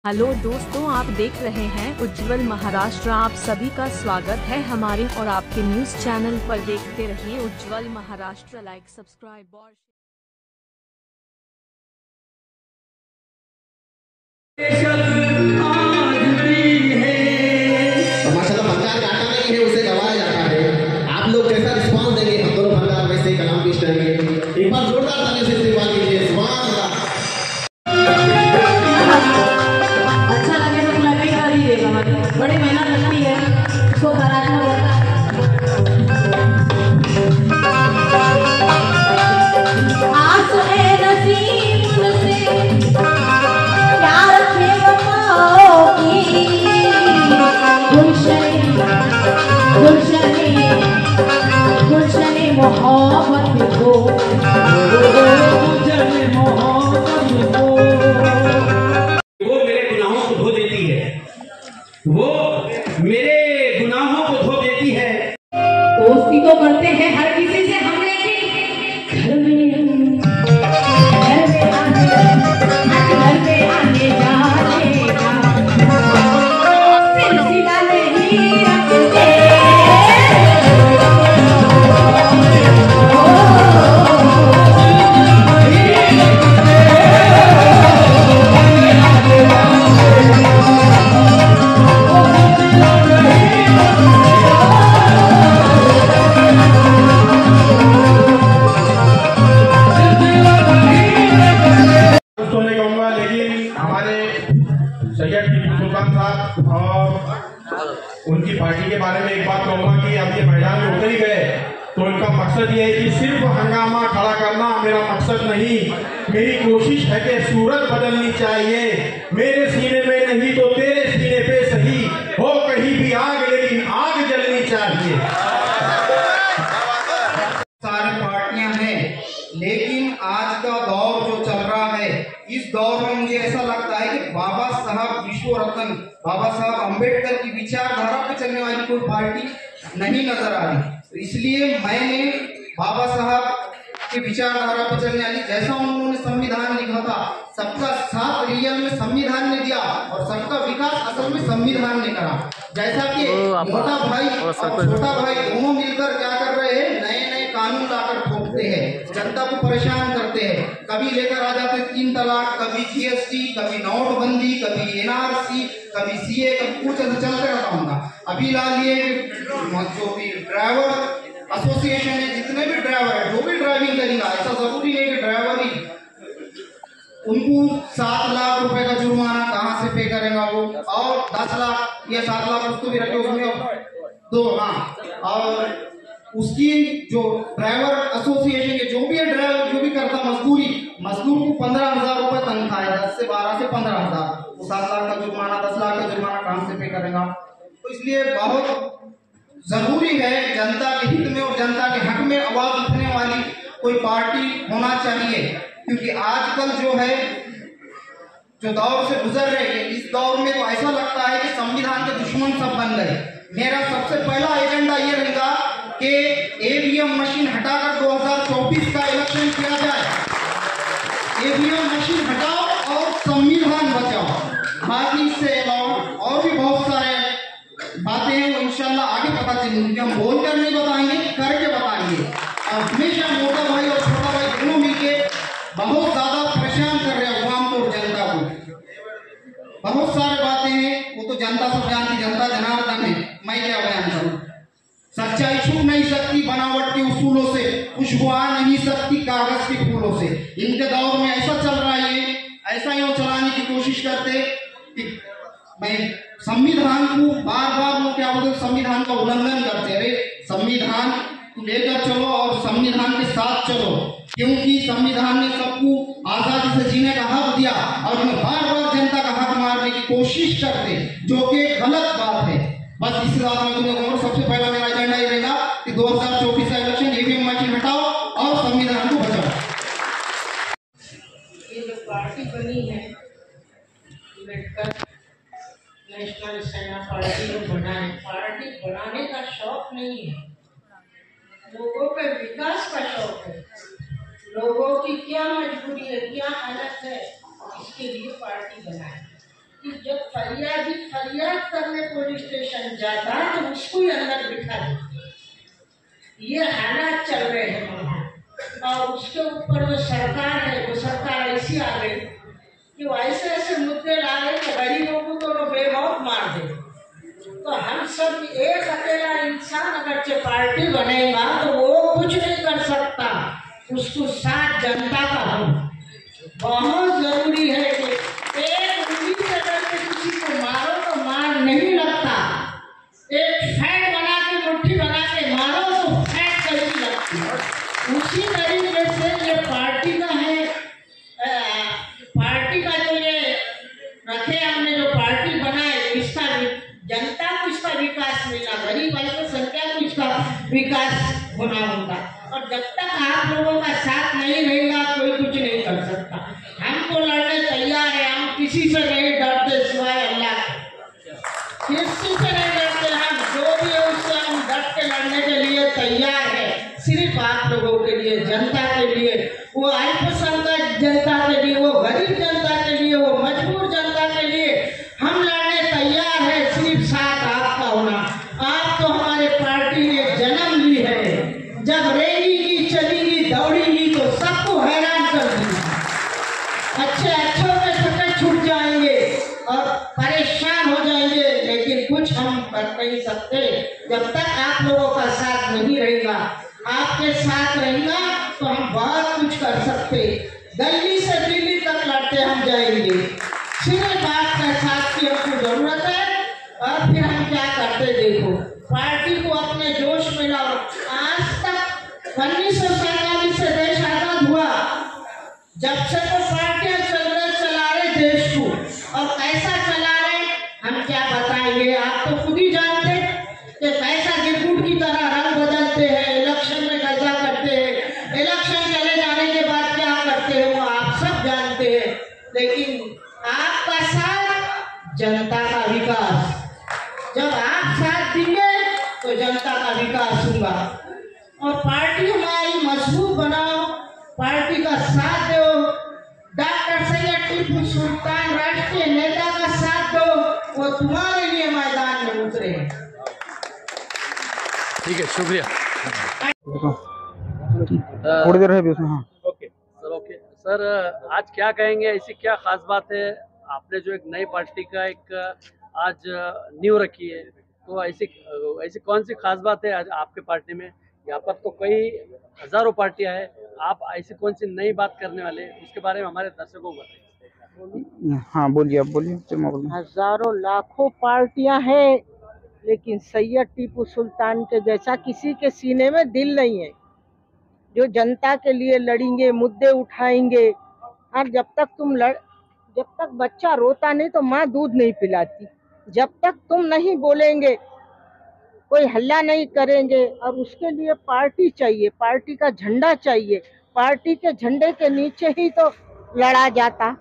Hello दोस्तों, आप देख रहे हैं उज्जवल महाराष्ट्र। आप सभी का स्वागत है हमारे और आपके न्यूज चैनल पर। देखते रहिए उज्जवल महाराष्ट्र। लाइक, सब्सक्राइब और माशाल्लाह फनकार का आटा नहीं है, उसे गवाया जाता है। आप लोग जैसा रिस्पांस देंगे हम दोनों फनकार वैसे ही कलाम पेश करेंगे। एक बार जोरदार ताली से इस्तेमाल कीजिए। सुभान अल्लाह। अच्छा लगे तो क्लैपिंग कर दीजिएगा। हमारी बड़ी मेहनत लगती है इसको कराना होता है। आज है नसीब से प्यार के वफाओं की गुलशने मोहब्बत को वो मेरे गुनाहों को धो देती है, वो मेरे गुनाहों को धो देती है। दोस्ती तो करते हैं हर किसी से हम, लेकिन घर में आने जाने का सिलसिला नहीं रखते। सैयद टीपू सुल्तान साहब और उनकी पार्टी के बारे में एक बात कहूँगा कि अब ये मैदान में उतर ही गए तो इनका मकसद ये है कि सिर्फ हंगामा खड़ा करना मेरा मकसद नहीं। मेरी कोशिश है कि सूरत बदलनी चाहिए। मेरे सीने में नहीं तो तेरे सीने पे सही हो कहीं भी आग, लेकिन आग जलनी चाहिए। सारी पार्टियां हैं, लेकिन आज का दौर जो चल रहा है, इस दौर में मुझे ऐसा लगता है कि बाबा साहब विश्व रत्न बाबा साहब अम्बेडकर की विचारधारा पे चलने वाली कोई पार्टी नहीं नजर आ रही। तो इसलिए मैंने बाबा साहब की विचारधारा पे चलने वाली, जैसा उन्होंने संविधान लिखा था, सबका साथ रियल में संविधान ने दिया और सबका विकास असल में संविधान ने करा। जैसा कि मोटा भाई और छोटा भाई दोनों मिलकर क्या कर रहे हैं, नए नए कानून लाकर ठोकते हैं, जनता को परेशान करते हैं। कभी लेकर आ जाते 3 तलाक, कभी जीएसटी, कभी नोटबंदी, कभी एनआरसी, कभी सीए, कभी कुछ ऐसा चलते रहता होगा। अभी ला लिए जो भी ड्राइवर एसोसिएशन है, जितने भी ड्राइवर है, जो भी ड्राइविंग करेगा, ऐसा जरूरी नहीं कि ड्राइवर ही, उनको 7 लाख रुपए का जुर्माना कहाँ से पे करेगा वो, और 10 लाख या 7 लाख उसको भी रखे उसमें दो। हाँ, और उसकी जो ड्राइवर एसोसिएशन के जो भी है ड्राइवर जो भी करता मजदूर को 15,000 रुपए तनख्वाह है, 10 से 12 से 15,000, वो 7 लाख का जुर्माना 10 लाख का जुर्माना कहाँ से पे करेगा। तो इसलिए बहुत जरूरी है जनता के हित में और जनता के हक में आवाज उठने वाली कोई पार्टी होना चाहिए। क्योंकि आजकल जो है, जो दौर से गुजर रहे हैं, इस दौर में तो ऐसा लगता है कि संविधान के दुश्मन सब बन गए। मेरा सबसे पहला एजेंडा ये रहेगा कि ईवीएम मशीन हटाकर 2024 का इलेक्शन किया जाए। ईवीएम मशीन हटाओ और संविधान बचाओ। बाकी इससे अलावा और भी बहुत सारे बातें हैं, वो इंशाल्लाह आगे पता चलेंगी। हम बोलकर नहीं बताएंगे, करके बताएंगे। और हमेशा मोटा भाई और छोटा भाई दोनों मिलके बहुत ज्यादा परेशान कर रहे हैं अवाम को और जनता को। बहुत सारी बातें हैं, वो तो जनता सब जानती, जनता जनार्दन है। मैं क्या बयान करूं। सच्चाई छुप नहीं सकती बनावट के उसूलों से, खुशबू आ नहीं सकती कागज के फूलों से। इनके दौर में ऐसा चल रहा है, ऐसा ही वो चलाने की कोशिश करते कि मैं संविधान को बार लोग क्या बोलते, संविधान का उल्लंघन करते। अरे संविधान लेकर चलो और संविधान के साथ चलो, क्योंकि संविधान ने सबको आजादी से जीने का हक दिया और उन्हें बार जनता का हक मारने की कोशिश करते, जो कि गलत बात है। बस इस बात में तुम्हें कहूँ, सबसे पहला मेरा एजेंडा ये रहेगा कि 2024 का इलेक्शन ईवीएम मशीन हटाओ और संविधान को बचाओ। ये जो पार्टी बनी है अम्बेडकर नेशनल सेना पार्टी को बनाए, पार्टी बनाने का शौक नहीं है, लोगों के विकास का शौक है। लोगों की क्या मजबूरी है, क्या हालत है, इसके लिए पार्टी बनाए कि फरियादी फरियाद करने पुलिस स्टेशन जाता तो उसको ही अंदर बिठा देते। ये हालात चल रहे हैं वहाँ। और उसके ऊपर जो सरकार है, वो सरकार ऐसी आ गई कि वो ऐसे ऐसे मुद्दे ला रहे कि गरीबों को तो बेमौत मार दे। तो हम सब एक अकेला इंसान अगर पार्टी बनेगा तो वो कुछ नहीं कर सकता, उसको साथ जनता का होना बहुत जरूरी है। कि एक उंगली से अगर किसी को मारो तो मार नहीं लगता, एक फैट बना के मुट्ठी बना के मारो तो फैट कैसी लगती है। उसी तरीके से ये पार्टी का है, पार्टी का जो ये रखे हमने जो पार्टी बनाए, इसका जनता को इसका विकास मिलना, गरीब अल्पसंख्यक को इसका विकास होना होगा। और जब तक आप लोगों का साथ नहीं रहेगा कोई कुछ नहीं कर सकता। हमको लड़ने तैयार है, हम किसी से नहीं डरते सिवाय अल्लाह के, किसी से नहीं डरते। हम जो भी है उससे हम डट के लड़ने के लिए तैयार है, सिर्फ आप लोगों के लिए, जनता के लिए, वो अल्पसंख्यक जनता के लिए, वो गरीब जनता के लिए, वो मजबूर जनता के लिए हम लड़ने तैयार है। सिर्फ साथ आपका होना। आप तो हमारे पार्टी ने जन्म ली है, जब रेंगी चलेगी दौड़ेगी तो सबको हैरान कर दी। अच्छे अच्छों में छुट्टे छूट जाएंगे और परेशान हो जाएंगे, लेकिन कुछ हम कर नहीं सकते जब तक आप लोगों का साथ नहीं रहेगा। आपके साथ रहेगा तो हम बहुत कुछ कर सकते, दिल्ली से दिल्ली तक लड़ते हम जाएंगे। सिर्फ आपका साथ की हमको जरूरत है। और फिर हम क्या करते देखो, पार्टी को अपने जोश में लाओ। आज तक 1947 से देश आजाद हुआ, जब से तो पार्टियां चला रहे देश को, और कैसा चला रहे हम क्या बताएंगे। आप तो खुद ही जानते कि कैसा गिरगुट की तरह रंग बदलते हैं, इलेक्शन में कैसा करते हैं, इलेक्शन चले जाने के बाद क्या करते हैं वो आप सब जानते हैं। लेकिन आपका साथ, जनता का विकास, जब आप साथ देंगे तो जनता का विकास होगा। और पार्टी हमारी मजबूत बनाओ, पार्टी का साथ दो। डॉक्टर सैयद टीपू सुल्तान राष्ट्रीय नेता का साथ दो, वो तुम्हारे लिए मैदान में उतरे। ठीक है, शुक्रिया। थोड़ी देर है भी उसमें। हाँ ओके सर, आज क्या कहेंगे, ऐसी क्या खास बात है? आपने जो एक नई पार्टी का एक आज नींव रखी है, तो ऐसी कौन सी खास बात है आज आपके पार्टी में? यहाँ पर तो कई हजारों पार्टियां हैं, आप ऐसी कौन सी नई बात करने वाले हैं, उसके बारे में हमारे दर्शकों को बताइए। हाँ बोलिए, आप बोलिए। हजारों लाखों पार्टियां हैं, लेकिन सैयद टीपू सुल्तान के जैसा किसी के सीने में दिल नहीं है, जो जनता के लिए लड़ेंगे, मुद्दे उठाएंगे। और जब तक बच्चा रोता नहीं तो माँ दूध नहीं पिलाती। जब तक तुम नहीं बोलेंगे, कोई हल्ला नहीं करेंगे, और उसके लिए पार्टी चाहिए, पार्टी का झंडा चाहिए। पार्टी के झंडे के नीचे ही तो लड़ा जाता,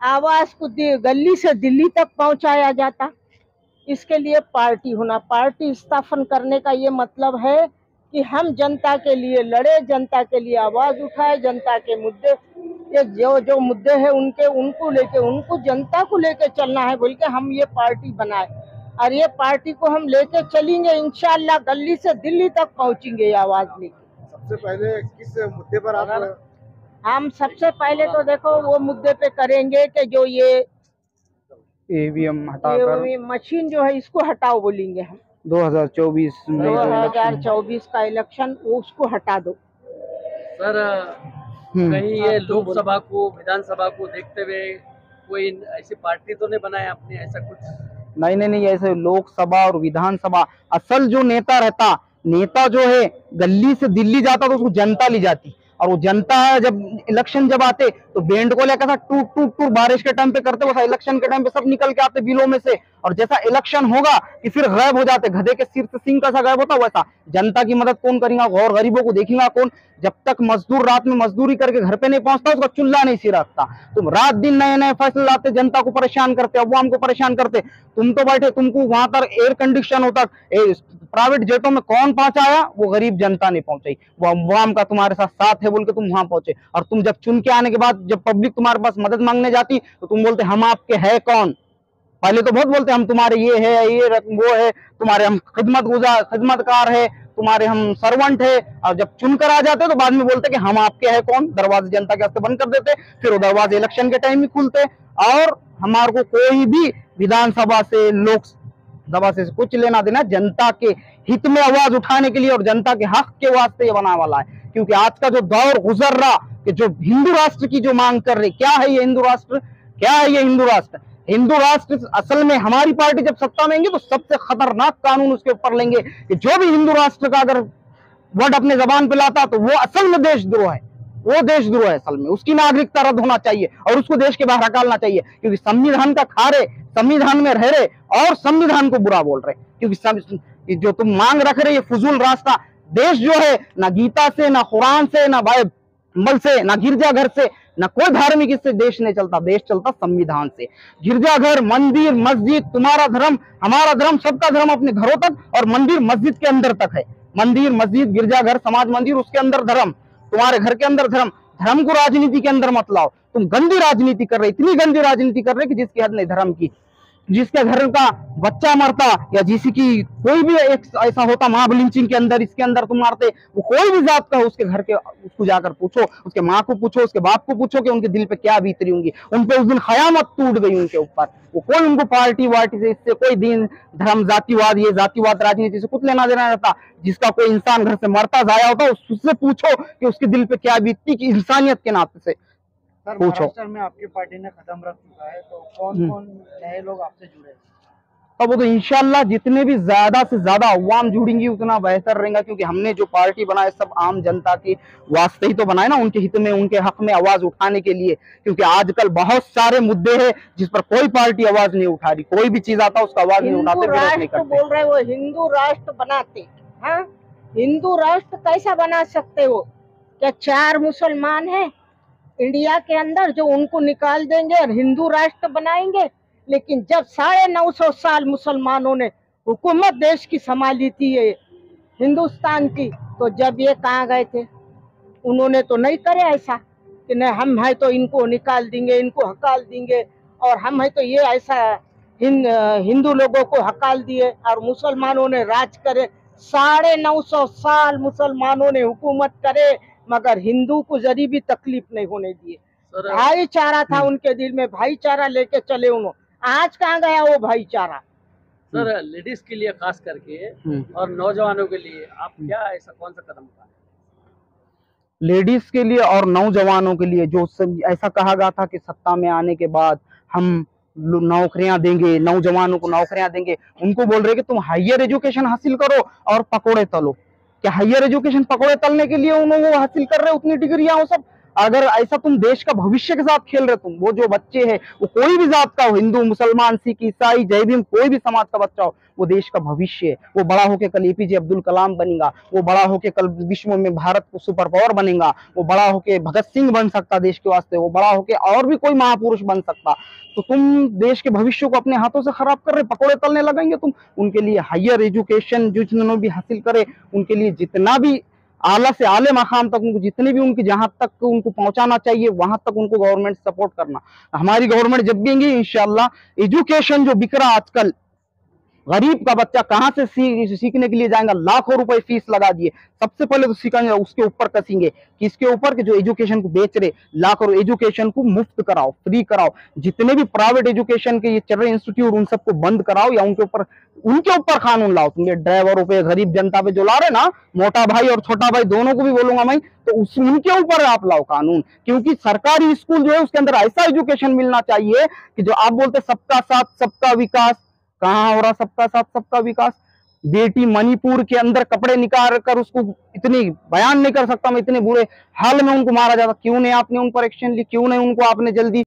आवाज को गली से दिल्ली तक पहुंचाया जाता। इसके लिए पार्टी होना, पार्टी स्थापन करने का ये मतलब है कि हम जनता के लिए लड़े, जनता के लिए आवाज उठाए, जनता के मुद्दे, ये जो मुद्दे हैं उनको जनता को लेके चलना है बोल के हम ये पार्टी बनाए। और ये पार्टी को हम लेके चलेंगे, इंशाल्लाह गली से दिल्ली तक पहुंचेंगे ये आवाज लेके। सबसे पहले किस मुद्दे पर आप? हम सबसे पहले तो देखो वो मुद्दे पे करेंगे कि जो ये ईवीएम हटाकर मशीन जो है इसको हटाओ बोलेंगे हम। 2024 का इलेक्शन उसको हटा दो सर। कहीं ये लोकसभा को, विधानसभा को देखते हुए कोई ऐसी पार्टी तो नहीं बनाया आपने, ऐसा कुछ? नहीं, ऐसे लोकसभा और विधानसभा, असल जो नेता जो है गली से दिल्ली जाता तो उसको जनता ली जाती, और वो जनता है जब इलेक्शन जब आते तो बैंड को लेकर टूट बारिश के टाइम पे करते, वैसा इलेक्शन के टाइम पे सब निकल के आते बिलों में से, और जैसा इलेक्शन होगा कि फिर गायब हो जाते, गधे के सिर से सिंह कैसा गायब होता वैसा। जनता की मदद कौन करेगा, और गरीबों को देखेगा कौन? जब तक मजदूर रात में मजदूरी करके घर पे नहीं पहुंचता उसका चुल्ला नहीं सिर रखता। तुम रात दिन नए नए फैसले लाते, जनता को परेशान करते, अवाम को परेशान करते। तुम तो बैठे, तुमको वहां पर एयर कंडीशन होता, प्राइवेट जेटों में कौन पहुंचाया? वो गरीब जनता ने पहुंचाई, वो अवाम का तुम्हारे साथ है बोल के तुम वहां पहुंचे। और तुम जब चुन के आने के बाद जब पब्लिक तुम्हारे पास मदद मांगने जाती तो तुम बोलते हम आपके है कौन? पहले तो बहुत बोलते हम तुम्हारे ये है, ये वो है, तुम्हारे हम खिदमतकार है, तुम्हारे हम सर्वेंट है, और जब चुनकर आ जाते तो बाद में बोलते कि हम आपके हैं कौन, दरवाजे जनता के वास्ते बंद कर देते, फिर वो दरवाजे इलेक्शन के टाइम ही खुलते। और हमारे को कोई भी विधानसभा से, लोकसभा से कुछ लेना देना, जनता के हित में आवाज उठाने के लिए और जनता के हक के वास्ते ये बना वाला है। क्योंकि आज का जो दौर गुजर रहा कि जो हिंदू राष्ट्र की जो मांग कर रहे, क्या है ये हिंदू राष्ट्र, क्या है ये हिंदू राष्ट्र? हिंदू राष्ट्र असल में हमारी पार्टी जब सत्ता में आएंगे तो सबसे खतरनाक कानून उसके ऊपर लेंगे कि जो भी हिंदू राष्ट्र का अगर वर्ड अपने जबान पे लाता तो वो असल में देशद्रोह है, वो देशद्रोह है असल में, उसकी नागरिकता रद्द होना चाहिए और उसको देश के बाहर हटाना चाहिए। क्योंकि संविधान का खा रहे, संविधान में रह रहे और संविधान को बुरा बोल रहे, क्योंकि जो तुम मांग रख रहे ये फजूल रास्ता। देश जो है ना गीता से, ना कुरान से, ना बाइबल से, ना गिरजाघर से, ना कोई धार्मिक इससे देश नहीं चलता, देश चलता संविधान से। गिरजाघर, मंदिर, मस्जिद, तुम्हारा धर्म, हमारा धर्म, सबका धर्म अपने घरों तक और मंदिर मस्जिद के अंदर तक है। मंदिर, मस्जिद, गिरजाघर, समाज मंदिर, उसके अंदर धर्म, तुम्हारे घर के अंदर धर्म। धर्म को राजनीति के अंदर मत लाओ। तुम गंदी राजनीति कर रहे, इतनी गंदी राजनीति कर रहे कि जिसकी हद नहीं धर्म की। जिसके घर का बच्चा मरता या जिसकी कोई भी एक ऐसा होता महाब लिंचिंग के अंदर, इसके अंदर तुम मारते, वो कोई भी जात का हो, उसके घर के उसको जाकर पूछो, उसके माँ को पूछो, उसके बाप को पूछो कि उनके दिल पे क्या बीतरी होंगी। उन पे उस दिन खयामत टूट गई उनके ऊपर। वो कोई उनको पार्टी वार्टी से, इससे कोई दीन धर्म जातिवाद, ये जातिवाद राजनीति से कुछ लेना देना रहता। जिसका कोई इंसान घर से मरता जाया होता उससे पूछो कि उसके दिल पे क्या बीतती, कि इंसानियत के नाते से सर। पूछो। महाराष्ट्र में आपकी पार्टी ने कदम रख चुका है, तो कौन कौन नए लोग आपसे जुड़े? अब वो तो इंशाल्लाह जितने भी ज्यादा से ज्यादा अवाम जुड़ेंगी उतना बेहतर रहेगा। क्योंकि हमने जो पार्टी बनाए सब आम जनता के वास्ते ही तो बनाए ना, उनके हित में, उनके हक में आवाज उठाने के लिए। क्योंकि आजकल बहुत सारे मुद्दे हैं जिस पर कोई पार्टी आवाज नहीं उठा रही, कोई भी चीज आता उसका आवाज नहीं उठाते, विरोध नहीं करते। बोल रहे वो हिंदू राष्ट्र बनाते, हाँ हिंदू राष्ट्र कैसा बना सकते हो? क्या 4 मुसलमान हैं इंडिया के अंदर जो उनको निकाल देंगे और हिंदू राष्ट्र बनाएंगे? लेकिन जब 950 साल मुसलमानों ने हुकूमत देश की संभाली थी ये हिंदुस्तान की, तो जब ये कहाँ गए थे? उन्होंने तो नहीं करे ऐसा कि नहीं हम है तो इनको निकाल देंगे, इनको हकाल देंगे, और हम है तो ये ऐसा हिंदू लोगों को हकाल दिए और मुसलमानों ने राज करे। 950 साल मुसलमानों ने हुकूमत करे मगर हिंदू को जरी भी तकलीफ नहीं होने दिए। भाईचारा था उनके दिल में, भाईचारा लेके चले उन्होंने। आज कहाँ गया वो भाईचारा? सर लेडीज के लिए खास करके और नौजवानों के लिए आप क्या ऐसा कौन सा कदम उठाए? लेडीज के लिए और नौजवानों के लिए जो ऐसा कहा गया था कि सत्ता में आने के बाद हम नौकरियां देंगे, नौजवानों को नौकरियां देंगे, उनको बोल रहे कि तुम हायर एजुकेशन हासिल करो और पकोड़े तलो। क्या हायर एजुकेशन पकोड़े तलने के लिए उन्होंने वो हासिल कर रहे उतनी डिग्रियां वो सब? अगर ऐसा तुम देश का भविष्य के साथ खेल रहे, तुम वो जो बच्चे हैं वो कोई भी जात का हो, हिंदू, मुसलमान, सिख, ईसाई, जय भीम, कोई भी समाज का बच्चा हो, वो देश का भविष्य है। वो बड़ा होके कल एपीजे अब्दुल कलाम बनेगा, वो बड़ा होके कल विश्व में भारत को सुपर पावर बनेगा, वो बड़ा होके भगत सिंह बन सकता देश के वास्ते, वो बड़ा होके और भी कोई महापुरुष बन सकता। तो तुम देश के भविष्य को अपने हाथों से खराब कर रहे, पकोड़े तलने लगेंगे तुम। उनके लिए हायर एजुकेशन जिन्होंने भी हासिल करे, उनके लिए जितना भी आला से आले मकाम तक उनको जितने भी उनकी जहां तक उनको पहुंचाना चाहिए वहां तक उनको गवर्नमेंट सपोर्ट करना। हमारी गवर्नमेंट जब भी आएंगी इंशाल्लाह एजुकेशन जो बिक रहा आजकल, गरीब का बच्चा कहाँ से सीखने के लिए जाएगा? लाखों रुपए फीस लगा दिए, सबसे पहले तो सीखेंगे उसके ऊपर कसेंगे, किसके ऊपर? कि जो एजुकेशन को बेच रहे, लाखों एजुकेशन को मुफ्त कराओ, फ्री कराओ। जितने भी प्राइवेट एजुकेशन के ये चल रहे इंस्टीट्यूट उन सबको बंद कराओ या उनके ऊपर कानून लाओ। तुम ये ड्राइवरों पे, गरीब जनता पे जो ला रहे ना, मोटा भाई और छोटा भाई दोनों को भी बोलूंगा मैं, तो उनके ऊपर आप लाओ कानून। क्योंकि सरकारी स्कूल जो है उसके अंदर ऐसा एजुकेशन मिलना चाहिए कि जो आप बोलते सबका साथ सबका विकास, कहाँ हो रहा सबका साथ सबका विकास? बेटी मणिपुर के अंदर कपड़े निकाल कर उसको इतनी बयान नहीं कर सकता मैं, इतने बुरे हाल में उनको मारा जाता, क्यों नहीं आपने उन पर एक्शन ली? क्यों नहीं उनको आपने जल्दी